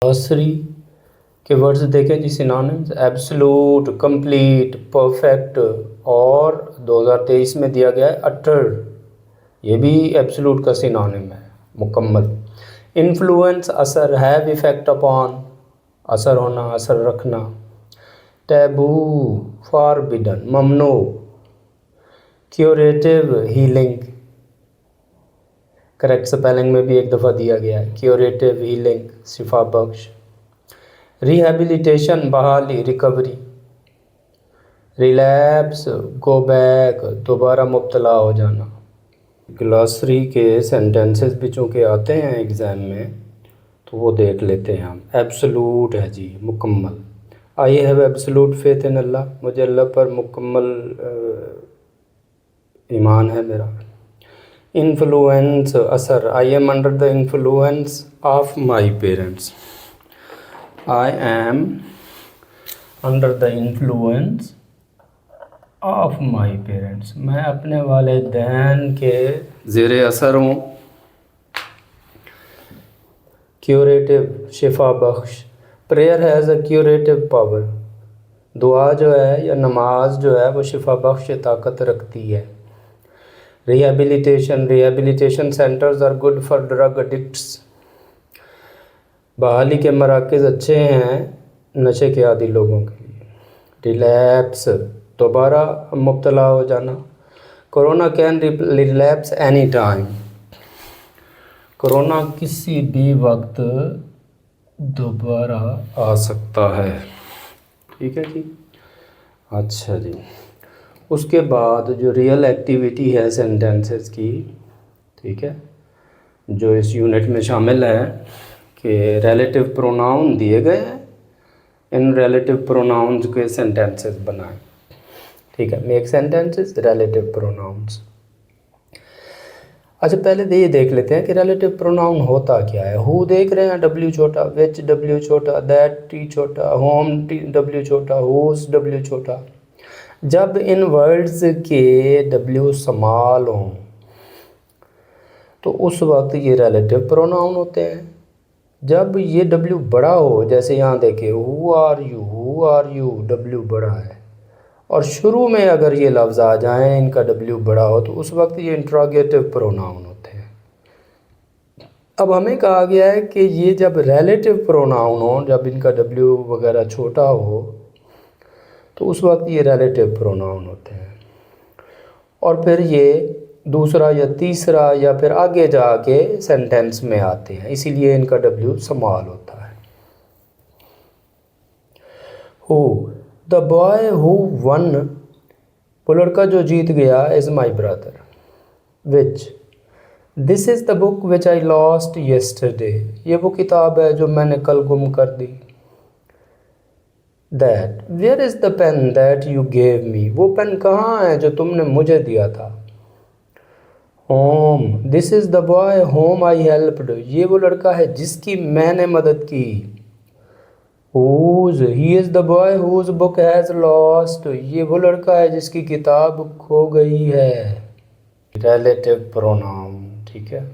Glossary के words देखें जी, synonyms absolute, complete, perfect और 2023 में दिया गया है अटर, ये भी एब्सोल्यूट का सिनोनिम है, मुकम्मल। इन्फ्लुएंस असर, हैव इफेक्ट अपॉन, असर होना, असर रखना। टैबू फॉरबिडन, ममनू। क्यूरेटिव हीलिंग, करेक्ट स्पेलिंग में भी एक दफ़ा दिया गया है, क्यूरेटिव हीलिंग, शिफा बख्श। रिहेबिलिटेशन बहाली, रिकवरी। रिलैप्स गो बैक, दोबारा मुब्तला हो जाना। ग्लॉसरी के सेंटेंसेस भी चूँकि आते हैं एग्ज़ाम में तो वो देख लेते हैं हम। एब्सोल्यूट है जी, मुकम्मल। I have absolute faith in अल्लाह, मुझे अल्लाह पर मुकम्मल ईमान है मेरा। इन्फ्लुएंस असर, I am under the influence of my parents, I am under the influence of my parents, मैं अपने वालिदैन के ज़ेरे असर हूँ। क्यूरेटिव शिफा बख्श, prayer has a curative power, दुआ जो है या नमाज जो है वो शिफा बख्श ताकत रखती है। Rehabilitation centres are good for drug addicts, बहाली के मराकज़ अच्छे हैं नशे के आदी लोगों के लिए। रिलैप्स दोबारा मुब्तला हो जाना। Corona can relapse any time, corona किसी भी वक्त दोबारा आ सकता है। ठीक है जी। अच्छा जी, उसके बाद जो रियल एक्टिविटी है सेंटेंसेस की, ठीक है, जो इस यूनिट में शामिल है कि रिलेटिव प्रोनाउन दिए गए हैं, इन रिलेटिव प्रोनाउंस के सेंटेंसेस बनाएं। ठीक है, मेक सेंटेंसेस रिलेटिव प्रोनाउंस। अच्छा, पहले ये देख लेते हैं कि रिलेटिव प्रोनाउन होता क्या है। हु देख रहे हैं, डब्ल्यू छोटा, विच डब्ल्यू छोटा, दैट टी छोटा, होम टी डब्ल्यू छोटा, हुज डब्ल्यू छोटा। जब इन वर्ड्स के डब्ल्यू स्मॉल हों तो उस वक्त ये रिलेटिव प्रोनाउन होते हैं। जब ये डब्ल्यू बड़ा हो, जैसे यहाँ देखे हु आर यू, डब्ल्यू बड़ा है, और शुरू में अगर ये लफ्ज़ आ जाएं इनका डब्ल्यू बड़ा हो तो उस वक्त ये इंट्रोगेटिव प्रोनाउन होते हैं। अब हमें कहा गया है कि ये जब रिलेटिव प्रोनाउन हो, जब इनका डब्ल्यू वगैरह छोटा हो तो उस वक्त ये रिलेटिव प्रोनाउन होते हैं, और फिर ये दूसरा या तीसरा या फिर आगे जाके सेंटेंस में आते हैं, इसीलिए इनका डब्ल्यू स्मॉल होता है। Who, the boy who won, वो लड़का जो जीत गया, is my brother. Which, this is the book which I lost yesterday, ये वो किताब है जो मैंने कल गुम कर दी। That, where is the pen that you gave me, वो पेन कहाँ है जो तुमने मुझे दिया था। Whom, this is the boy whom I helped, ये वो लड़का है जिसकी मैंने मदद की। Whose, he is the boy whose book has lost, ये वो लड़का है जिसकी किताब खो गई है। रिलेटिव प्रोनाउन, ठीक है।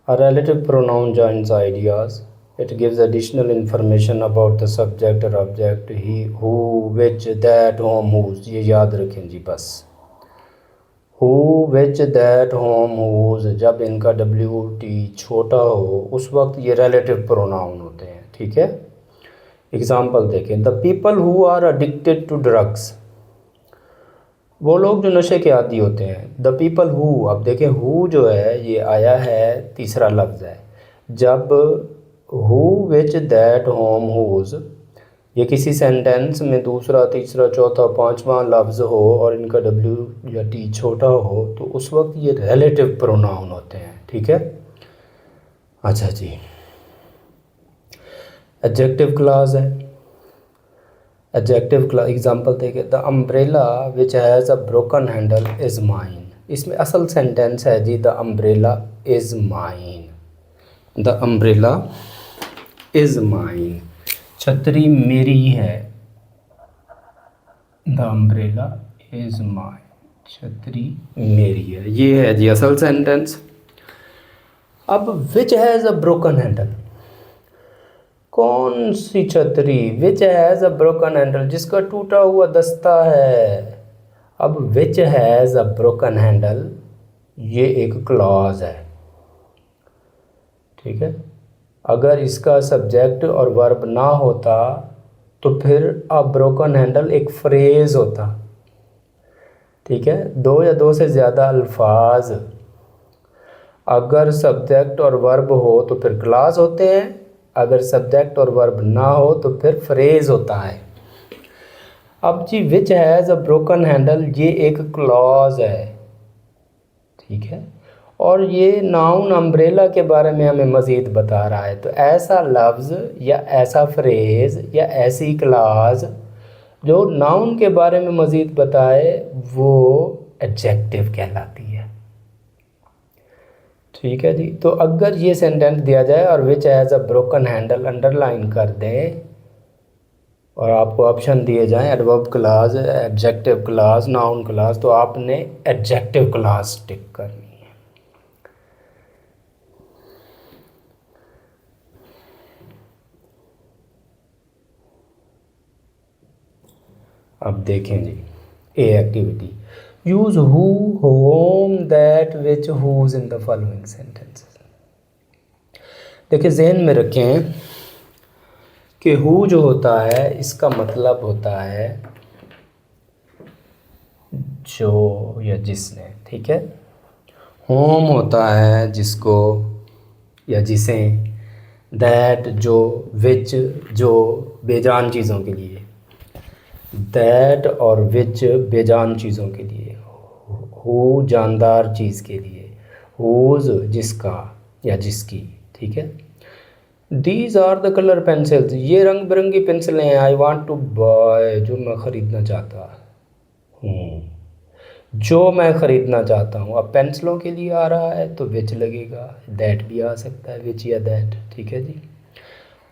A relative pronoun joins ideas. It gives additional information about the subject or object, he, who, which, that, whom, whose, ये याद रखें जी बस। Who, which, that, whom, whose, जब इनका WT छोटा हो उस वक्त ये relative pronoun होते हैं, ठीक है। एग्जाम्पल देखें, The people who are addicted to drugs, वो लोग जो नशे के आदी होते हैं। द पीपल हु, अब देखें हु जो है ये आया है, तीसरा लफ्ज़ है। जब who, which, that, whom, whose ये किसी सेंटेंस में दूसरा, तीसरा, चौथा, पांचवा लफ्ज़ हो और इनका डब्ल्यू या टी छोटा हो तो उस वक्त ये रिलेटिव प्रोनाउन होते हैं, ठीक है। अच्छा जी, एडजेक्टिव क्लॉज है। एडजेक्टिव क्लॉज एग्जांपल देखें, the umbrella which has a broken handle is mine, इसमें असल सेंटेंस है जी, the umbrella is mine, the umbrella is mine, छतरी मेरी है। द अम्ब्रेला इज़ माइन, छतरी मेरी है, ये है जी असल सेंटेंस। अब विच हैज़ अ ब्रोकन हैंडल, कौन सी छतरी? विच हैज़ अ ब्रोकन हैंडल, जिसका टूटा हुआ दस्ता है। अब विच हैज़ अ ब्रोकन हैंडल ये एक क्लॉज है, ठीक है। अगर इसका सब्जेक्ट और वर्ब ना होता तो फिर अ ब्रोकन हैंडल एक फ्रेज़ होता, ठीक है। दो या दो से ज़्यादा अल्फाज अगर सब्जेक्ट और वर्ब हो तो फिर क्लॉज होते हैं, अगर सब्जेक्ट और वर्ब ना हो तो फिर फ्रेज़ होता है। अब जी which has a broken handle ये एक क्लॉज है, ठीक है। और ये नाउन अम्ब्रेला के बारे में हमें मज़ीद बता रहा है। तो ऐसा लफ्ज़ या ऐसा फ्रेज़ या ऐसी क्लॉज जो नाउन के बारे में मज़ीद बताए वो एडजेक्टिव कहलाती है, ठीक है जी। तो अगर ये सेंटेंस दिया जाए और which has a broken handle underline कर दें और आपको ऑप्शन दिए जाएं adverb clause, adjective clause, noun clause, तो आपने एडजेक्टिव क्लॉज टिक करनी है। अब देखें जी a activity, use who, whom, that, which, whose in the following sentences. देखिए जहन में रखें कि हु जो होता है इसका मतलब होता है जो या जिसने, ठीक है। होम होता है जिसको या जिसे, दैट जो, विच जो बेजान चीज़ों के लिए, दैट और विच बेजान चीज़ों के लिए, हु जानदार चीज़ के लिए, हुज जिसका या जिसकी, ठीक है। These are the colour pencils, ये रंग बिरंगी पेंसिलें हैं। आई वॉन्ट टू बाय, जो मैं ख़रीदना चाहता हूँ, जो मैं ख़रीदना चाहता हूँ। अब पेंसिलों के लिए आ रहा है तो विच लगेगा, दैट भी आ सकता है, विच या दैट, ठीक है जी।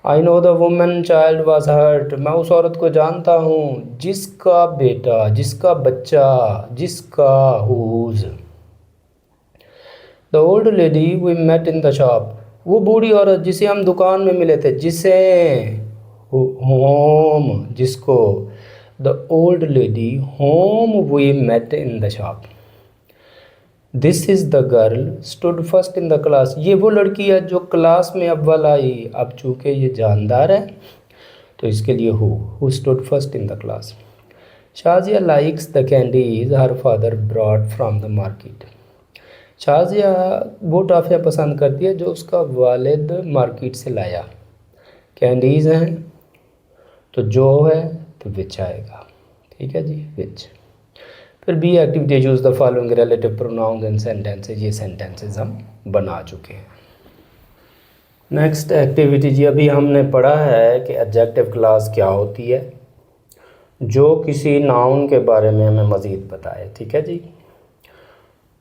I know the woman child was hurt, मैं उस औरत को जानता हूँ जिसका बेटा, जिसका बच्चा, जिसका, whose. The old lady we met in the shop, वो बूढ़ी औरत जिसे हम दुकान में मिले थे, जिसे, होम जिसको, the old lady whom we met in the shop. This is the girl stood first in the class, ये वो लड़की है जो क्लास में अव्वल आई। अब चूँकि ये जानदार है तो इसके लिए who stood first in the class. Shazia likes the candies her father broad from the market, Shazia वो टॉफ़ियाँ पसंद करती है जो उसका वालिद मार्केट से लाया। कैंडीज़ हैं तो जो है तो विच आएगा, ठीक है जी, विच। फिर B activity, use the following relative pronouns and sentences, ये सेंटेंसेज हम बना चुके हैं। नेक्स्ट एक्टिविटी जी, अभी हमने पढ़ा है कि एडजेक्टिव क्लॉज क्या होती है, जो किसी नाउन के बारे में हमें मज़ीद बताए, ठीक है जी।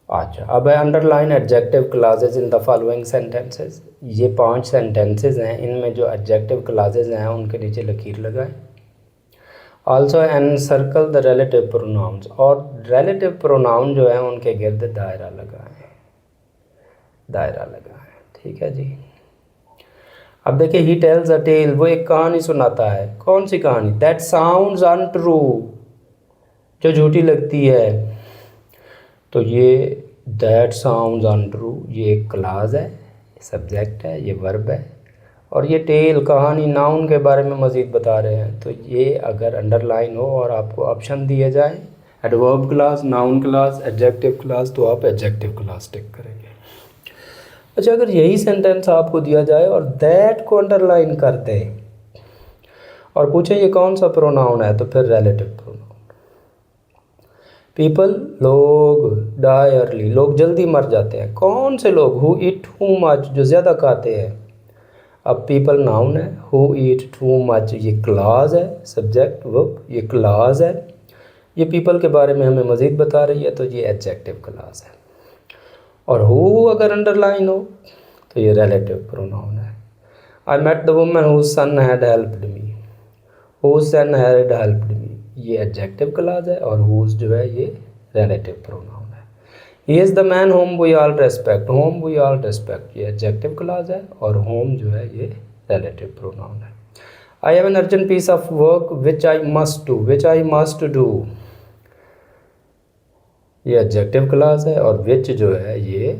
अच्छा, अब है underline adjective clauses in the following sentences. ये 5 सेंटेंसेज हैं, इनमें जो एडजेक्टिव क्लॉजेज हैं उनके नीचे लकीर लगाएं। Also encircle the relative pronouns, और रिलेटिव प्रोनाउन जो है उनके गिर्द दायरा लगाएं, दायरा लगाएं, ठीक है जी। अब देखिए, ही टेल्स अ टेल, वो एक कहानी सुनाता है। कौन सी कहानी? दैट साउंड्स अनट्रू, जो झूठी लगती है। तो ये दैट साउंड्स अनट्रू ये एक क्लॉज है, सब्जेक्ट है, ये वर्ब है। और ये टेल कहानी नाउन के बारे में मज़ीद बता रहे हैं। तो ये अगर अंडरलाइन हो और आपको ऑप्शन दिए जाए adverb clause, noun clause, adjective clause, तो आप एडजेक्टिव क्लॉज टिक करेंगे। अच्छा, अगर यही सेंटेंस आपको दिया जाए और दैट को अंडरलाइन कर दें और पूछे ये कौन सा प्रोनाउन है, तो फिर रिलेटिव प्रोनाउन। पीपल लोग, डाई अर्ली लोग जल्दी मर जाते हैं। कौन से लोग? हु ईट टू मच, जो ज़्यादा खाते हैं। अब पीपल नाउन है, हु ईट टू मच ये क्लॉज है, सब्जेक्ट वर्ब ये क्लॉज है। ये पीपल के बारे में हमें मज़ीद बता रही है, तो ये एडजेक्टिव क्लॉज है। और हु अगर अंडरलाइन हो तो ये रिलेटिव प्रोनाउन है। I met the woman whose son had helped me, whose son had helped me ये एडजेक्टिव क्लॉज है, और हुज जो है ये रिलेटिव प्रोनाउन है। He is the man whom we all respect, whom we all respect ये adjective clause है, और होम जो है ये रिलेटिव प्रोनाउन है। I have an urgent piece of work which I must do, which I must do, ये adjective clause है और विच जो है ये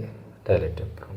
रिलेटिव प्रोनाउन।